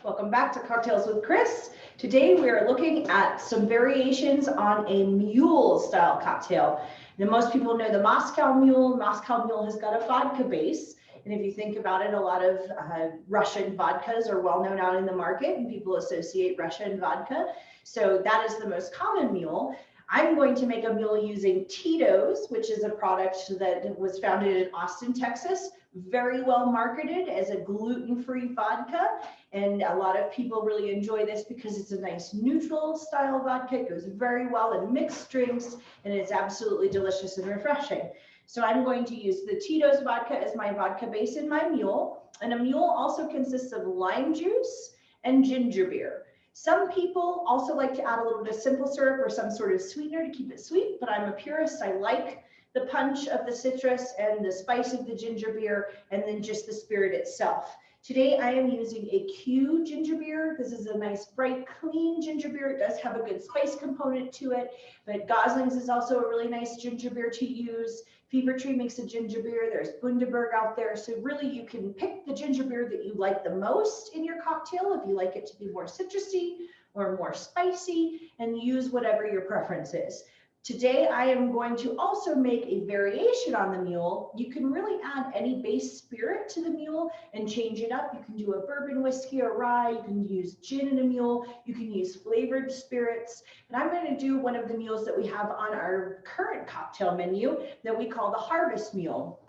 Welcome back to Cocktails with Kris. Today we are looking at some variations on a mule style cocktail. Now, most people know the Moscow Mule. Moscow Mule has got a vodka base. And if you think about it, a lot of Russian vodkas are well known out in the market and people associate Russia and vodka. So that is the most common mule. I'm going to make a mule using Tito's, which is a product that was founded in Austin, Texas, very well marketed as a gluten-free vodka. And a lot of people really enjoy this because it's a nice neutral style vodka. It goes very well in mixed drinks and it's absolutely delicious and refreshing. So I'm going to use the Tito's vodka as my vodka base in my mule. And a mule also consists of lime juice and ginger beer. Some people also like to add a little bit of simple syrup or some sort of sweetener to keep it sweet, but I'm a purist. I like the punch of the citrus and the spice of the ginger beer and then just the spirit itself. Today I am using a Q ginger beer. This is a nice bright clean ginger beer. It does have a good spice component to it, but Gosling's is also a really nice ginger beer to use. Fever Tree makes a ginger beer. There's Bundaberg out there. So really you can pick the ginger beer that you like the most in your cocktail if you like it to be more citrusy or more spicy, and use whatever your preference is. Today, I am going to also make a variation on the mule. You can really add any base spirit to the mule and change it up. You can do a bourbon whiskey or rye. You can use gin in a mule. You can use flavored spirits. And I'm going to do one of the mules that we have on our current cocktail menu that we call the Harvest Mule.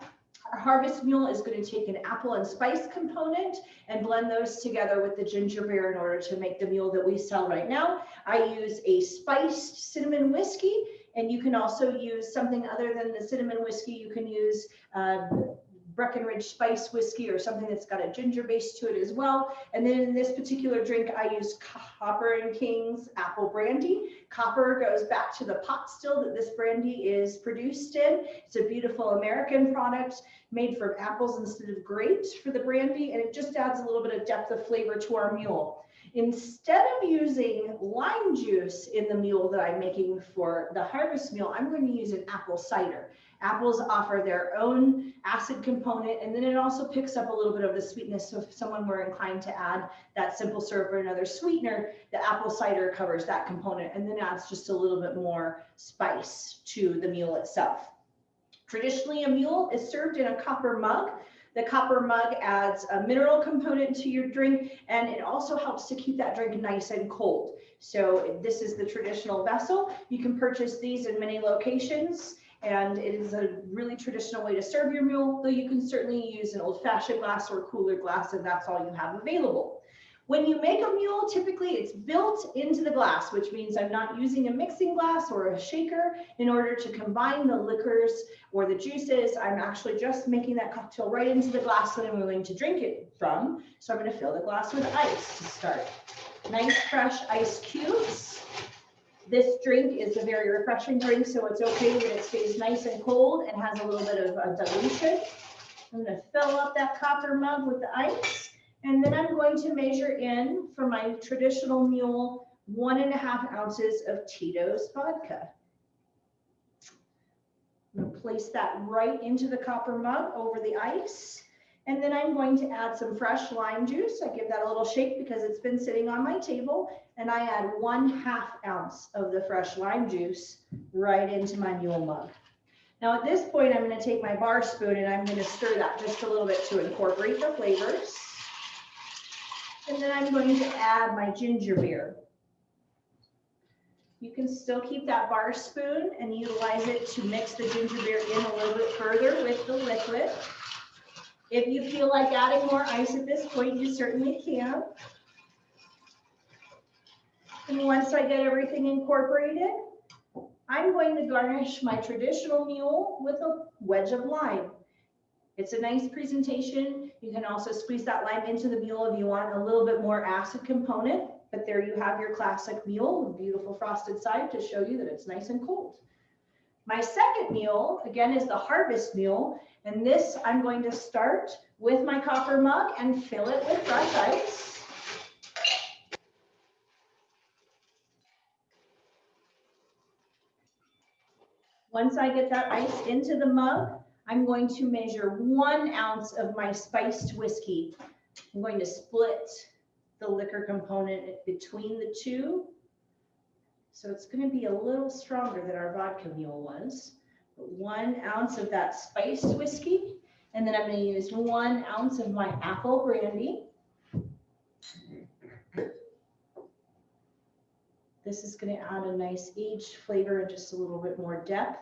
Our Harvest Mule is going to take an apple and spice component and blend those together with the ginger beer in order to make the mule that we sell right now. I use a spiced cinnamon whiskey. And you can also use something other than the cinnamon whiskey. You can use Breckenridge spice whiskey or something that's got a ginger base to it as well. And then in this particular drink, I use Copper and King's apple brandy. Copper goes back to the pot still that this brandy is produced in. It's a beautiful American product made from apples instead of grapes for the brandy. And it just adds a little bit of depth of flavor to our mule. Instead of using lime juice in the mule that I'm making for the Harvest Mule, I'm going to use an apple cider. Apples offer their own acid component, and then it also picks up a little bit of the sweetness. So if someone were inclined to add that simple syrup or another sweetener, the apple cider covers that component and then adds just a little bit more spice to the mule itself. Traditionally, a mule is served in a copper mug. The copper mug adds a mineral component to your drink, and it also helps to keep that drink nice and cold. So this is the traditional vessel. You can purchase these in many locations, and it is a really traditional way to serve your mule, though you can certainly use an old-fashioned glass or cooler glass if that's all you have available. When you make a mule, typically it's built into the glass, which means I'm not using a mixing glass or a shaker in order to combine the liquors or the juices. I'm actually just making that cocktail right into the glass that I'm going to drink it from. So I'm going to fill the glass with ice to start. Nice fresh ice cubes. This drink is a very refreshing drink, so it's okay that it stays nice and cold and has a little bit of a dilution. I'm going to fill up that copper mug with the ice. And then I'm going to measure in for my traditional mule 1.5 ounces of Tito's vodka. I'm going to place that right into the copper mug over the ice. And then I'm going to add some fresh lime juice. I give that a little shake because it's been sitting on my table. And I add 1/2 ounce of the fresh lime juice right into my mule mug. Now at this point, I'm going to take my bar spoon and I'm going to stir that just a little bit to incorporate the flavors. And then I'm going to add my ginger beer. You can still keep that bar spoon and utilize it to mix the ginger beer in a little bit further with the liquid. If you feel like adding more ice at this point, you certainly can. And once I get everything incorporated, I'm going to garnish my traditional mule with a wedge of lime. It's a nice presentation. You can also squeeze that lime into the mule if you want a little bit more acid component, but there you have your classic mule with beautiful frosted side to show you that it's nice and cold. My second mule, again, is the Harvest Mule, and this I'm going to start with my copper mug and fill it with fresh ice. Once I get that ice into the mug, I'm going to measure 1 ounce of my spiced whiskey. I'm going to split the liquor component between the two. So it's going to be a little stronger than our vodka mule was. But 1 ounce of that spiced whiskey. And then I'm going to use 1 ounce of my apple brandy. This is going to add a nice aged flavor and just a little bit more depth,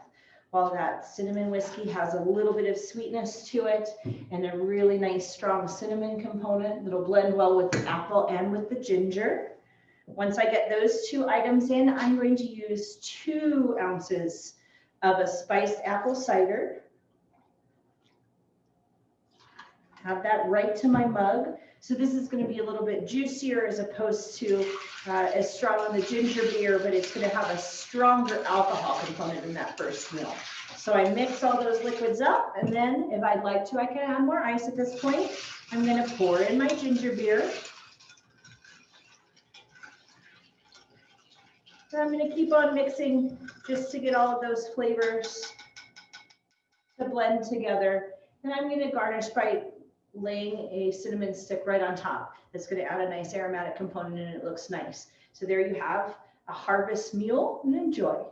while that cinnamon whiskey has a little bit of sweetness to it and a really nice strong cinnamon component that'll blend well with the apple and with the ginger. Once I get those 2 items in, I'm going to use 2 ounces of a spiced apple cider. Add that right to my mug. So this is going to be a little bit juicier as opposed to as strong on the ginger beer, but it's going to have a stronger alcohol component in that first meal. So I mix all those liquids up, and then if I'd like to, I can add more ice at this point. I'm going to pour in my ginger beer. And I'm going to keep on mixing just to get all of those flavors to blend together. And I'm going to garnish by laying a cinnamon stick right on top. That's going to add a nice aromatic component and it looks nice. So there you have a Harvest Mule, and enjoy.